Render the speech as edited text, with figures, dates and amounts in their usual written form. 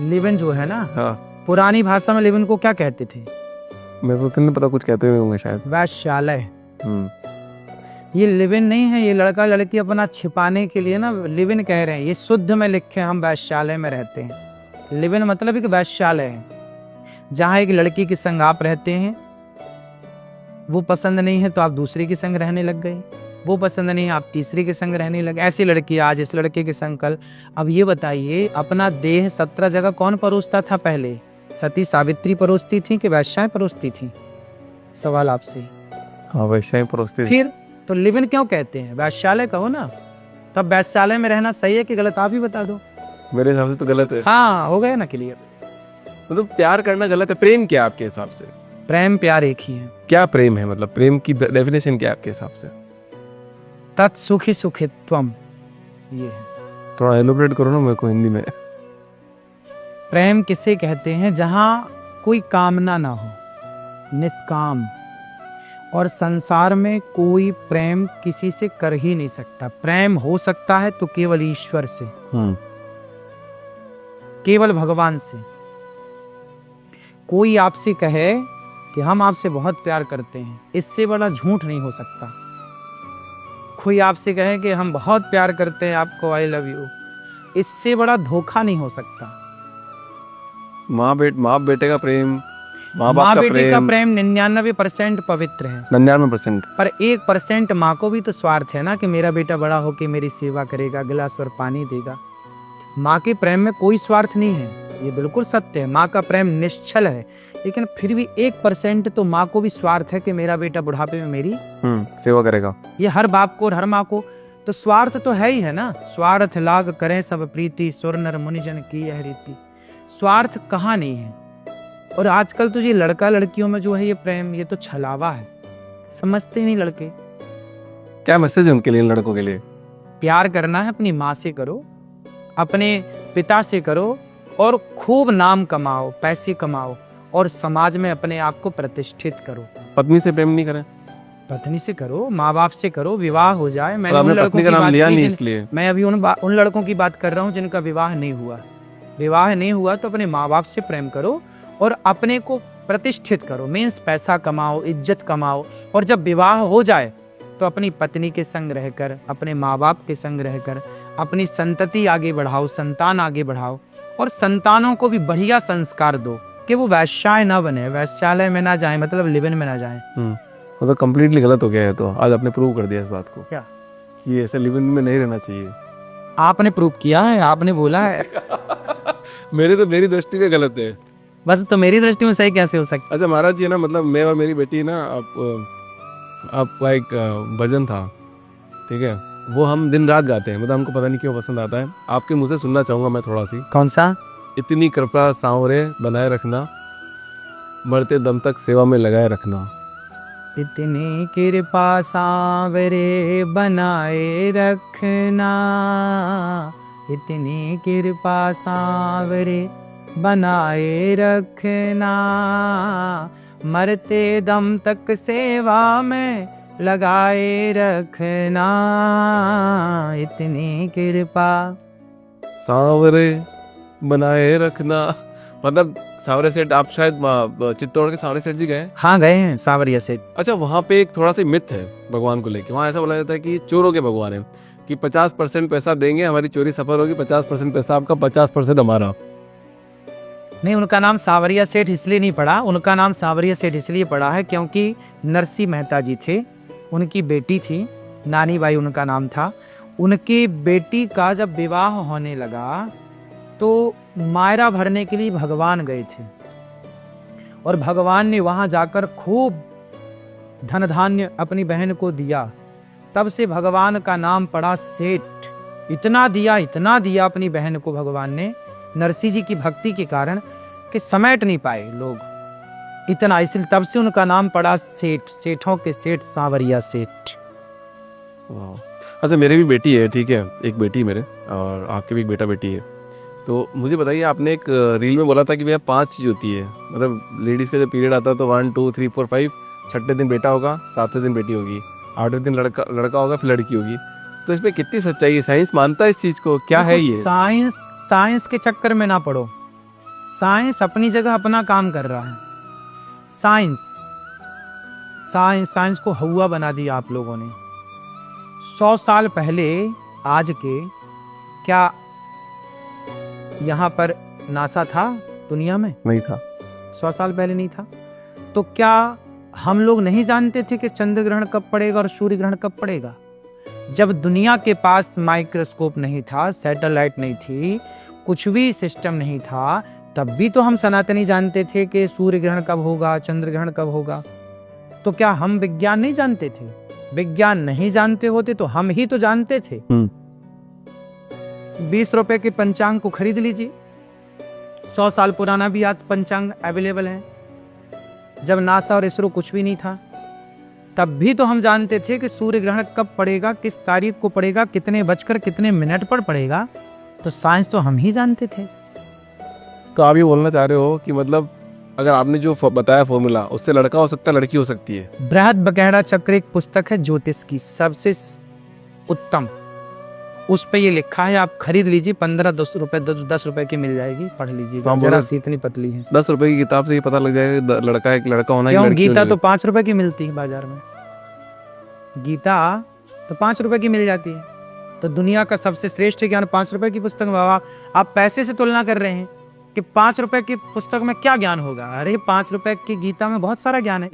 Live in जो है ना, हाँ पुरानी भाषा में लिव इन को क्या कहते थे? मेरे को तो नहीं पता, कुछ कहते हुए होंगे शायद। वैश्यालय। ये लिव इन नहीं है, ये लड़का लड़की अपना छिपाने के लिए ना लिव इन कह रहे हैं। ये शुद्ध में लिखे हम वैश्यालय में रहते हैं। लिव इन मतलब एक वैश्यालय है जहाँ एक लड़की के संग आप रहते हैं, वो पसंद नहीं है तो आप दूसरे के संग रहने लग गए, वो पसंद नहीं है आप तीसरे के संग रहने लगे। ऐसी लड़की आज इस लड़के के संग कल। अब ये बताइए, अपना देह 17 जगह कौन परोसता था पहले? सती सावित्री परोसती थी कि वैश्याएं परोसती थी? सवाल आपसे। हाँ वैश्याएं परोसती थी। फिर तो लिव इन क्यों कहते हैं? वैश्यालय कहो ना। तब वैश्यालय में रहना सही है कि गलत, आप ही बता दो। मेरे हिसाब से तो गलत है। हाँ, हो गया ना क्लियर। मतलब प्यार करना गलत है। प्रेम क्या आपके हिसाब से? प्रेम प्यार एक ही है। क्या प्रेम है? मतलब प्रेम की डेफिनेशन क्या है आपके हिसाब से? तत्सुखी सुखित्वम, ये है। थोड़ा एलोबरेट करो ना मेरे को हिंदी में। प्रेम किसे कहते हैं? जहां कोई कामना ना हो, निष्काम। और संसार में कोई प्रेम किसी से कर ही नहीं सकता। प्रेम हो सकता है तो केवल ईश्वर से, केवल भगवान से। कोई आपसे कहे कि हम आपसे बहुत प्यार करते हैं, इससे बड़ा झूठ नहीं हो सकता। कोई आपसे कहे कि हम बहुत प्यार करते हैं आपको, आई लव यू, इससे बड़ा धोखा नहीं हो सकता। माँ बेटे का प्रेम, माँ माँ बाप का बेटे का प्रेम प्रेम 99% पवित्र है, 99%। पर 1% माँ को भी तो स्वार्थ है ना कि मेरा बेटा बड़ा होकर मेरी सेवा करेगा, गिलास भर पानी देगा। माँ के प्रेम में कोई स्वार्थ नहीं है, ये बिल्कुल सत्य है। माँ का प्रेम निश्चल है, लेकिन फिर भी 1% तो माँ को भी स्वार्थ है कि मेरा बेटा बुढ़ापे में मेरी सेवा करेगा। ये हर बाप को और हर माँ को तो स्वार्थ तो है ही है ना। स्वार्थ लाग करें सब प्रीति, सुर नर मुनिजन की यह रीति। स्वार्थ कहाँ नहीं है। और आजकल तो ये लड़का लड़कियों में जो है ये प्रेम, ये तो छलावा है, समझते नहीं लड़के। क्या मैसेज है उनके लिए, लड़कों के लिए? प्यार करना है अपनी माँ से करो, अपने पिता से करो, और खूब नाम कमाओ, पैसे कमाओ, और समाज में अपने आप को प्रतिष्ठित करो। पत्नी से प्रेम नहीं करें? पत्नी से करो, माँ बाप से करो, विवाह हो जाए। मैंने आपने उन लड़कों पत्नी की का नाम बात लिया की नहीं इसलिए। मैं अभी उन लड़कों की बात कर रहा हूँ जिनका विवाह नहीं हुआ। विवाह नहीं हुआ तो अपने माँ बाप से प्रेम करो और अपने को प्रतिष्ठित करो। मीन्स पैसा कमाओ, इज्जत कमाओ, और जब विवाह हो जाए तो अपनी पत्नी के संग रहकर, अपने माँ बाप के संग रहकर अपनी संतति आगे बढ़ाओ, संतान आगे बढ़ाओ, और संतानों को भी बढ़िया संस्कार दो कि वो वैश्याएं ना बने, वैश्यालय में ना जाए, मतलब लिव इन में ना जाए। मतलब कंप्लीटली गलत हो गया है। तो आज आपने प्रूव कर दिया इस बात को। क्या? कि ऐसे लिव इन में नहीं रहना चाहिए। आपने प्रूव किया है, आपने बोला है। मेरी दृष्टि में गलत है। बस तो मेरी दृष्टि में सही कैसे हो सकता? अच्छा महाराज जी, ना मतलब मैं और मेरी बेटी ना, आपका एक भजन था, ठीक है, वो हम दिन रात गाते हैं। मतलब हमको पता नहीं क्यों पसंद आता है। आपके मुंह से सुनना चाहूंगा मैं थोड़ा सी। कौन सा? इतनी कृपा सांवरे बनाए रखना, मरते दम तक सेवा में लगाए रखना। इतनी कृपा सांवरे बनाए रखना, इतनी कृपा सांवरे बनाए रखना, मरते दम तक सेवा में लगाए रखना, इतनी कृपा सांवरे बनाए रखना। मतलब सांवरे सेठ, आप शायद चित्तौड़ के सांवरे सेठ जी गए? हाँ, गए हैं सांवरिया से। अच्छा, वहाँ पे एक थोड़ा सा मिथ है भगवान को लेके। वहाँ ऐसा बोला जाता है कि चोरों के भगवान है, कि 50% पैसा देंगे हमारी चोरी सफल होगी, 50% पैसा आपका, 50% हमारा। नहीं, उनका नाम सांवरिया सेठ इसलिए नहीं पड़ा। उनका नाम सांवरिया सेठ इसलिए पड़ा है क्योंकि नरसी मेहता जी थे, उनकी बेटी थी, नानी बाई उनका नाम था। उनकी बेटी का जब विवाह होने लगा तो मायरा भरने के लिए भगवान गए थे, और भगवान ने वहां जाकर खूब धन धान्य अपनी बहन को दिया। तब से भगवान का नाम पड़ा सेठ। इतना दिया अपनी बहन को भगवान ने, नरसी जी की भक्ति के कारण, कि समेट नहीं पाए लोग इतना, इसलिए तब से उनका नाम पड़ा सेठ। सेठों के सेठ सांवरिया सेठ। अच्छा, मेरी भी बेटी है, ठीक है, एक बेटी मेरे, और आपकी भी एक बेटा बेटी है। तो मुझे बताइए, आपने एक रील में बोला था कि भैया 5 चीज़ होती है। मतलब लेडीज़ का जब पीरियड आता है तो 1 2 3 4 5, छठे दिन बेटा होगा, 7वें दिन बेटी होगी, 8वें दिन लड़का होगा, फिर लड़की होगी। तो इसमें कितनी सच्चाई है? साइंस मानता है इस चीज़ को? क्या है ये? साइंस के चक्कर में ना पड़ो। साइंस अपनी जगह अपना काम कर रहा है। साइंस साइंस को हवा बना दिया आप लोगों ने। 100 साल पहले आज के क्या यहाँ पर नासा था दुनिया में? नहीं था। 100 साल पहले नहीं था। तो क्या हम लोग नहीं जानते थे कि चंद्र ग्रहण कब पड़ेगा और सूर्य ग्रहण कब पड़ेगा? जब दुनिया के पास माइक्रोस्कोप नहीं था, सैटेलाइट नहीं थी, कुछ भी सिस्टम नहीं था, तब भी तो हम सनातनी जानते थे कि सूर्य ग्रहण कब होगा, चंद्र ग्रहण कब होगा। तो क्या हम विज्ञान नहीं जानते थे? विज्ञान नहीं जानते होते तो हम ही तो जानते थे। 20 रुपए के पंचांग को खरीद लीजिए, 100 साल पुराना भी आज पंचांग अवेलेबल है। जब नासा और इसरो कुछ भी नहीं था, तब भी तो हम जानते थे कि सूर्य ग्रहण कब पड़ेगा, किस तारीख को पड़ेगा, कितने बजकर कितने मिनट पर पड़ेगा। तो साइंस तो हम ही जानते थे। तो आप ये बोलना चाह रहे हो कि मतलब अगर आपने जो बताया फॉर्मूला, उससे लड़का हो सकता है, लड़की हो सकती है। बृहद बकेड़ा चक्र एक पुस्तक है ज्योतिष की, सबसे उत्तम। उस पे ये लिखा है, आप खरीद लीजिए, 15-10 रुपए की मिल जाएगी, पढ़ लीजिएगा। जरा सी इतनी पतली है। 10 रुपए की किताब से ही पता लग जाएगा लड़का एक लड़का होना। क्यों? गीता तो 5 रुपए की मिलती है बाजार में। गीता तो 5 रुपए की मिल जाती है। तो दुनिया का सबसे श्रेष्ठ ज्ञान 5 रुपए की पुस्तक में। बाबा आप पैसे से तुलना कर रहे हैं कि 5 रुपए की पुस्तक में क्या ज्ञान होगा। अरे 5 रुपए की गीता में बहुत सारा ज्ञान है।